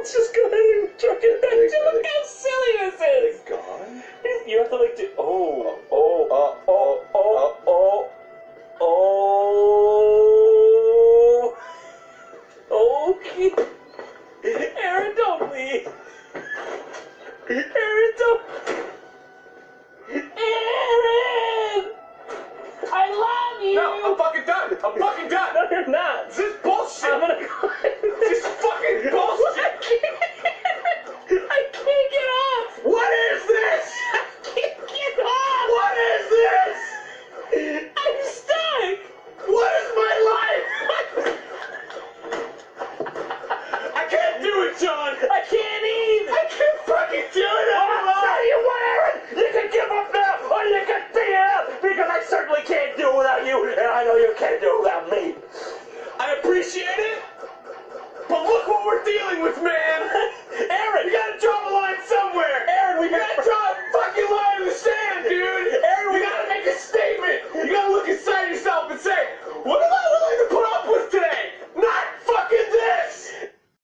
Let's just go ahead and truck it back. Look how silly this is. Gone? You have to like do. Oh. Okay. Aaron, don't leave. Aaron, don't. Aaron! I love you! No, I'm fucking done! I'm fucking done! No, you're not. This is bullshit! I'm gonna go. This is fucking bullshit! I can't get off! What is this? I can't get off! What is this? I'm stuck! What is my life? I can't do it, John! I can't either! I can't fucking do it anymore! I'll tell you what, Aaron! You can give up now, or you can stay out, because I certainly can't do it without you, and I know you can't do it without me. I appreciate it, but look what we're dealing with, man! Aaron! You gotta draw the line somewhere! Aaron, we gotta draw a fucking line in the sand, dude! Aaron, you gotta make a statement! You gotta look inside yourself and say, what am I